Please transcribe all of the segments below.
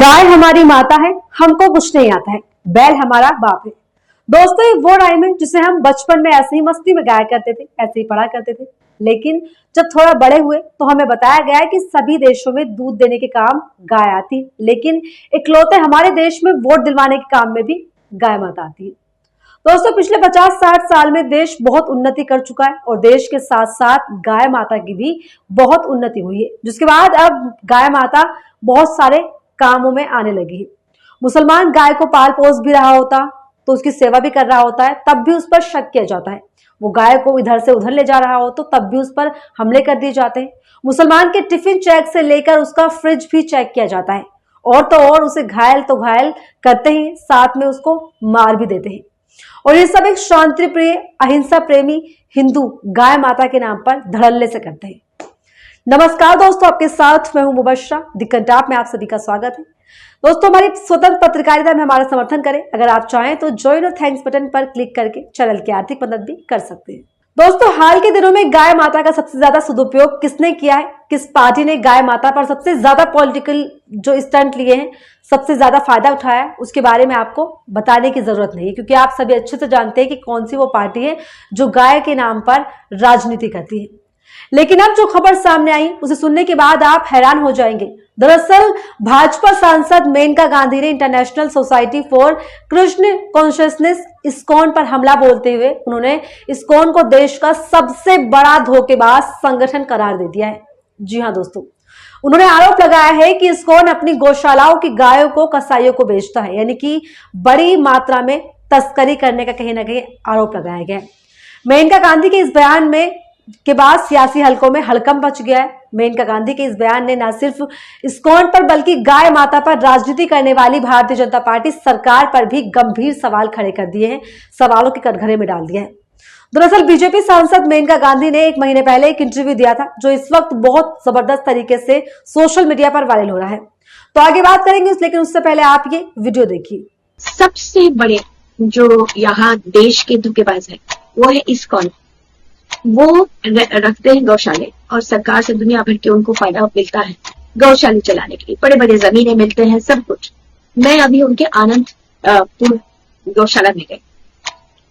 गाय हमारी माता है, हमको कुछ नहीं आता है, बैल हमारा बाप है। दोस्तों, ये वो राइम है जिसे हम बचपन में ऐसे ही मस्ती में गाया करते थे, ऐसे ही पढ़ा करते थे। लेकिन जब थोड़ा बड़े हुए तो हमें बताया गया है कि सभी देशों में दूध देने के काम गाय आती है, लेकिन इकलौते हमारे देश में वोट दिलवाने के काम में भी गाय माता आती है। दोस्तों, पिछले 50-60 साल में देश बहुत उन्नति कर चुका है और देश के साथ साथ गाय माता की भी बहुत उन्नति हुई है, जिसके बाद अब गाय माता बहुत सारे कामों में आने लगी है। मुसलमान गाय को पाल पोस भी रहा होता तो उसकी सेवा भी कर रहा होता है, तब भी उस पर शक किया जाता है। वो गाय को इधर से उधर ले जा रहा हो तो तब भी उस पर हमले कर दिए जाते हैं। मुसलमान के टिफिन चेक से लेकर उसका फ्रिज भी चेक किया जाता है, और तो और उसे घायल तो घायल करते ही साथ में उसको मार भी देते हैं। और ये सब एक शांति प्रिय, अहिंसा प्रेमी हिंदू गाय माता के नाम पर धड़ल्ले से करते हैं। नमस्कार दोस्तों, आपके साथ मैं हूं मुबश्शरा। द कंटाप में आप सभी का स्वागत है। दोस्तों, हमारी स्वतंत्र पत्रकारिता में हमारा समर्थन करें। अगर आप चाहें तो ज्वाइन और थैंक्स बटन पर क्लिक करके चैनल की आर्थिक मदद भी कर सकते हैं। दोस्तों, हाल के दिनों में गाय माता का सबसे ज्यादा सदुपयोग किसने किया है, किस पार्टी ने गाय माता पर सबसे ज्यादा पॉलिटिकल जो स्टंट लिए हैं, सबसे ज्यादा फायदा उठाया है, उसके बारे में आपको बताने की जरूरत नहीं है, क्योंकि आप सभी अच्छे से जानते हैं कि कौन सी वो पार्टी है जो गाय के नाम पर राजनीति करती है। लेकिन अब जो खबर सामने आई उसे सुनने के बाद आप हैरान हो जाएंगे। दरअसल भाजपा सांसद मेनका गांधी ने international society for Krishna consciousness ISKCON पर हमला बोलते हुए उन्होंने इस्कॉन को देश का सबसे बड़ा धोखेबाज संगठन करार दे दिया है। जी हाँ दोस्तों, उन्होंने आरोप लगाया है कि इस्कॉन अपनी गौशालाओं की गायों को कसाईयों को बेचता है, यानी कि बड़ी मात्रा में तस्करी करने का कहीं ना कहीं आरोप लगाया गया है। मेनका गांधी के इस बयान में के बाद सियासी हलकों में हड़कंप मच गया है। मेनका गांधी के इस बयान ने न सिर्फ इस्कॉन पर बल्कि गाय माता पर राजनीति करने वाली भारतीय जनता पार्टी सरकार पर भी गंभीर सवाल खड़े कर दिए हैं, सवालों के कटघरे में डाल दिया है। दरअसल बीजेपी सांसद मेनका गांधी ने 1 महीने पहले एक इंटरव्यू दिया था, जो इस वक्त बहुत जबरदस्त तरीके से सोशल मीडिया पर वायरल हो रहा है। तो आगे बात करेंगे, लेकिन उससे पहले आप ये वीडियो देखिए। सबसे बड़े जो यहाँ देश के धोखेबाज है वो है इस्कॉन। वो रखते हैं गौशाले और सरकार से दुनिया भर के उनको फायदा मिलता है गौशाले चलाने के लिए, बड़े बड़े जमीनें मिलते हैं, सब कुछ। मैं अभी उनके आनंदपुर गौशाला में गई,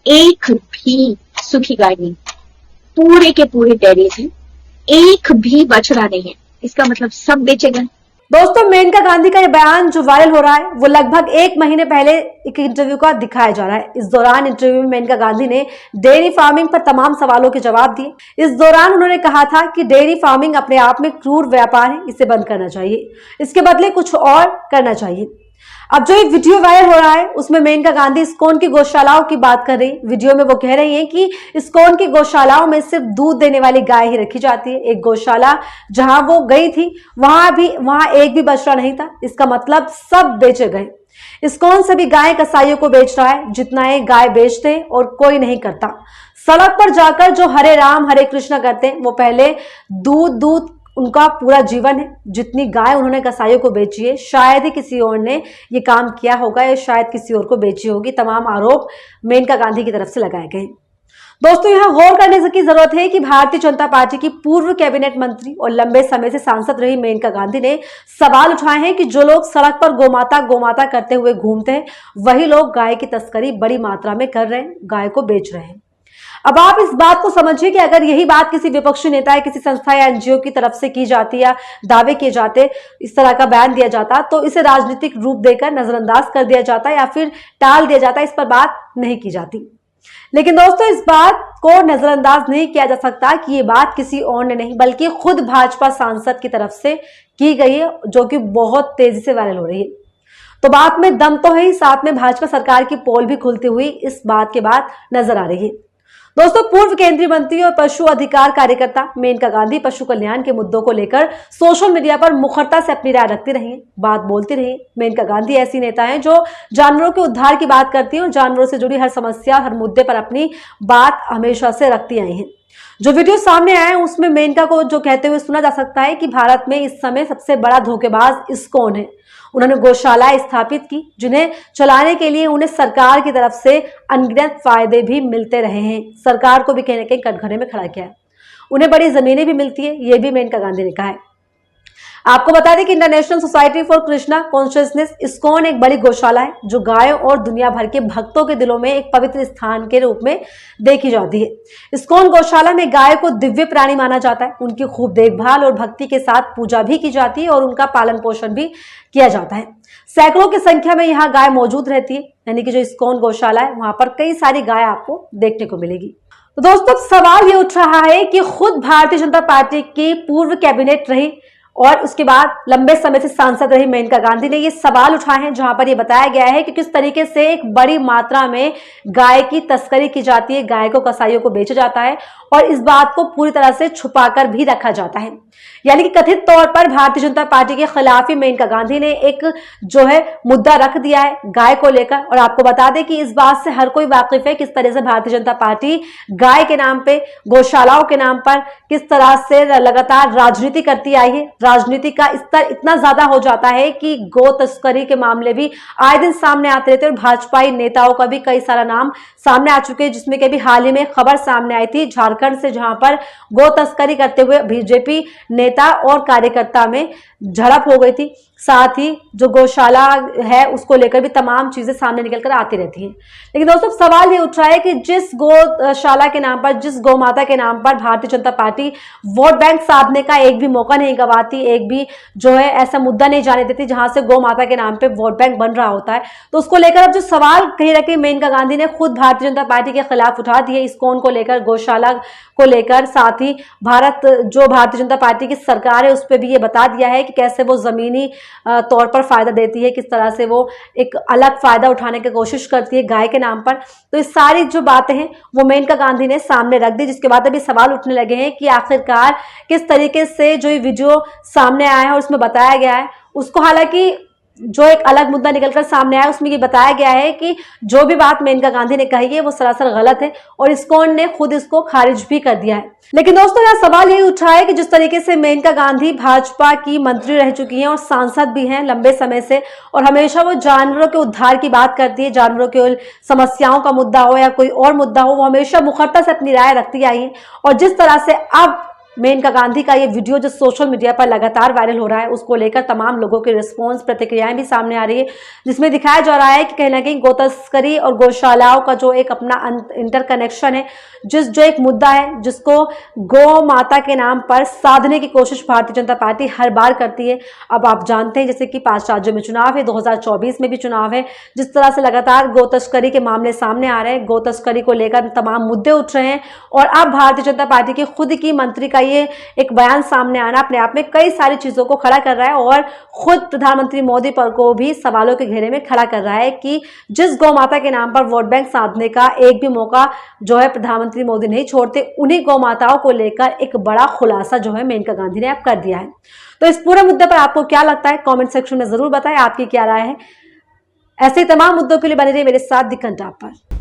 एक भी सुखी गाय नहीं, पूरे के पूरे डेयरीज हैं, एक भी बछड़ा नहीं है। इसका मतलब सब बेचे गए। दोस्तों, मेनका गांधी का ये बयान जो वायरल हो रहा है वो लगभग 1 महीने पहले एक इंटरव्यू का दिखाया जा रहा है। इस दौरान इंटरव्यू में मेनका गांधी ने डेयरी फार्मिंग पर तमाम सवालों के जवाब दिए। इस दौरान उन्होंने कहा था कि डेयरी फार्मिंग अपने आप में क्रूर व्यापार है, इसे बंद करना चाहिए, इसके बदले कुछ और करना चाहिए। अब जो एक वीडियो वायरल हो रहा है उसमें मेनका गांधी इस्कॉन की गौशालाओं की बात कर रही। वीडियो में वो कह रही हैं कि इस्कॉन की गौशालाओं में सिर्फ दूध देने वाली गाय ही रखी जाती है। एक गौशाला जहां वो गई थी वहां एक भी बछड़ा नहीं था। इसका मतलब सब बेचे गए। इस्कॉन से भी गाय कसाईयों को बेच रहा है, जितना एक गाय बेचते हैं और कोई नहीं करता। सड़क पर जाकर जो हरे राम हरे कृष्ण करते हैं वो पहले दूध उनका पूरा जीवन है। जितनी गाय उन्होंने कसाईयों को बेची है, शायद ही किसी और ने ये काम किया होगा या शायद किसी और को बेची होगी। तमाम आरोप मेनका गांधी की तरफ से लगाए गए। दोस्तों, यहाँ गौर करने की जरूरत है कि भारतीय जनता पार्टी की पूर्व कैबिनेट मंत्री और लंबे समय से सांसद रही मेनका गांधी ने सवाल उठाए हैं कि जो लोग सड़क पर गोमाता करते हुए घूमते हैं, वही लोग गाय की तस्करी बड़ी मात्रा में कर रहे हैं, गाय को बेच रहे हैं। अब आप इस बात को समझिए कि अगर यही बात किसी विपक्षी नेता या किसी संस्था या एनजीओ की तरफ से की जाती या दावे किए जाते, इस तरह का बयान दिया जाता, तो इसे राजनीतिक रूप देकर नजरअंदाज कर दिया जाता या फिर टाल दिया जाता, इस पर बात नहीं की जाती। लेकिन दोस्तों, इस बात को नजरअंदाज नहीं किया जा सकता कि ये बात किसी और ने नहीं बल्कि खुद भाजपा सांसद की तरफ से की गई है, जो कि बहुत तेजी से वायरल हो रही है। तो बात में दम तो है ही, साथ में भाजपा सरकार की पोल भी खुलती हुई इस बात के बाद नजर आ रही है। दोस्तों, पूर्व केंद्रीय मंत्री और पशु अधिकार कार्यकर्ता मेनका गांधी पशु कल्याण के मुद्दों को लेकर सोशल मीडिया पर मुखरता से अपनी राय रखती रही, बात बोलती रही। मेनका गांधी ऐसी नेता हैं जो जानवरों के उद्धार की बात करती हैं और जानवरों से जुड़ी हर समस्या, हर मुद्दे पर अपनी बात हमेशा से रखती आई हैं। जो वीडियो सामने आया है उसमें मेनका को जो कहते हुए सुना जा सकता है कि भारत में इस समय सबसे बड़ा धोखेबाज इस्कॉन है। उन्होंने गौशालाएं स्थापित की, जिन्हें चलाने के लिए उन्हें सरकार की तरफ से अनगिनत फायदे भी मिलते रहे हैं। सरकार को भी कहीं ना कहीं कटघरे में खड़ा किया है। उन्हें बड़ी जमीनें भी मिलती है, ये भी मेनका गांधी ने कहा है। आपको बता दें कि international society for Krishna consciousness ISKCON एक बड़ी गौशाला है जो गायों और दुनिया भर के भक्तों के दिलों में एक पवित्र स्थान के रूप में देखी जाती है। इस्कॉन गौशाला में गाय को दिव्य प्राणी माना जाता है, उनकी खूब देखभाल और भक्ति के साथ पूजा भी की जाती है और उनका पालन पोषण भी किया जाता है। सैकड़ों की संख्या में यहाँ गाय मौजूद रहती है, यानी कि जो इस्कॉन गौशाला है वहां पर कई सारी गाय आपको देखने को मिलेगी। तो दोस्तों सवाल ये उठ रहा है कि खुद भारतीय जनता पार्टी की पूर्व कैबिनेट रही और उसके बाद लंबे समय से सांसद रही मेनका गांधी ने ये सवाल उठाए हैं, जहां पर ये बताया गया है कि किस तरीके से एक बड़ी मात्रा में गाय की तस्करी की जाती है, गाय को कसाईयों को बेचा जाता है और इस बात को पूरी तरह से छुपाकर भी रखा जाता है। यानी कि कथित तौर पर भारतीय जनता पार्टी के खिलाफ ही मेनका गांधी ने एक जो है मुद्दा रख दिया है गाय को लेकर। और आपको बता दें कि इस बात से हर कोई वाकिफ है किस तरह से भारतीय जनता पार्टी गाय के नाम पे, गौशालाओं के नाम पर किस तरह से लगातार राजनीति करती आई है। राजनीति का स्तर इतना ज्यादा हो जाता है कि गो तस्करी के मामले भी आए दिन सामने आते रहते हैं और भाजपाई नेताओं का भी कई सारा नाम सामने आ चुके हैं, जिसमें कि अभी हाल ही में खबर सामने आई थी झारखंड से, जहां पर गो तस्करी करते हुए बीजेपी नेता और कार्यकर्ता में झड़प हो गई थी। साथ ही जो गौशाला है उसको लेकर भी तमाम चीजें सामने निकलकर आती रहती हैं। लेकिन दोस्तों सवाल ये उठ रहा है कि जिस गौशाला के नाम पर, जिस गौ माता के नाम पर Bharatiya Janata party vote bank साधने का एक भी मौका नहीं गवाती, एक भी जो है ऐसा मुद्दा नहीं जाने देती जहां से गौ माता के नाम पे वोट बैंक बन रहा होता है, तो उसको लेकर अब जो सवाल कहीं ना कहीं मेनका गांधी ने खुद भारतीय जनता पार्टी के खिलाफ उठा दिए, इस्कॉन को लेकर, गौशाला को लेकर, साथ ही भारतीय जनता पार्टी की सरकार है उस पर भी ये बता दिया है कि कैसे वो जमीनी तौर पर फायदा देती है, किस तरह से वो एक अलग फायदा उठाने की कोशिश करती है गाय के नाम पर। तो इस सारी जो बातें हैं वो मेनका गांधी ने सामने रख दी, जिसके बाद अभी सवाल उठने लगे हैं कि आखिरकार किस तरीके से जो ये वीडियो सामने आया है और उसमें बताया गया है उसको, हालांकि जो एक अलग मुद्दा निकलकर सामने आया उसमें ये बताया गया है कि जो भी बात मेनका गांधी ने कही है वो सरासर गलत है और इस्कॉन ने खुद इसको खारिज भी कर दिया है। लेकिन दोस्तों यहाँ सवाल ये उठा है कि जिस तरीके से मेनका गांधी भाजपा की मंत्री रह चुकी हैं और सांसद भी हैं लंबे समय से, और हमेशा वो जानवरों के उद्धार की बात करती है, जानवरों के समस्याओं का मुद्दा हो या कोई और मुद्दा हो, वो हमेशा मुखरता से अपनी राय रखती आई है। और जिस तरह से अब मेनका गांधी का ये वीडियो जो सोशल मीडिया पर लगातार वायरल हो रहा है उसको लेकर तमाम लोगों के रिस्पॉन्स, प्रतिक्रियाएं भी सामने आ रही है, जिसमें दिखाया जा रहा है कि कहीं ना कहीं गौ तस्करी और गौशालाओं का जो एक अपना इंटरकनेक्शन है, जो एक मुद्दा है जिसको गौ माता के नाम पर साधने की कोशिश भारतीय जनता पार्टी हर बार करती है। अब आप जानते हैं जैसे कि 5 राज्यों में चुनाव है, 2024 में भी चुनाव है, जिस तरह से लगातार गौ तस्करी के मामले सामने आ रहे हैं, गौ तस्करी को लेकर तमाम मुद्दे उठ रहे हैं और अब भारतीय जनता पार्टी की खुद की मंत्री का ये एक बयान सामने आना अपने आप में कई सारी चीजों को खड़ा कर रहा है और खुद प्रधानमंत्री मोदी पर को भी सवालों के घेरे में खड़ा कर रहा है कि जिस गौ माता के नाम पर वोट बैंक साधने का एक भी मौका जो है प्रधानमंत्री मोदी नहीं छोड़ते, उन्हीं गौ माताओं को लेकर एक बड़ा खुलासा जो है मेनका गांधी ने अब कर दिया है। तो इस पूरे मुद्दे पर आपको क्या लगता है कमेंट सेक्शन में जरूर बताएं, आपकी क्या राय है। ऐसे तमाम मुद्दों के लिए बने रहिए मेरे साथ दी कंटाप पर।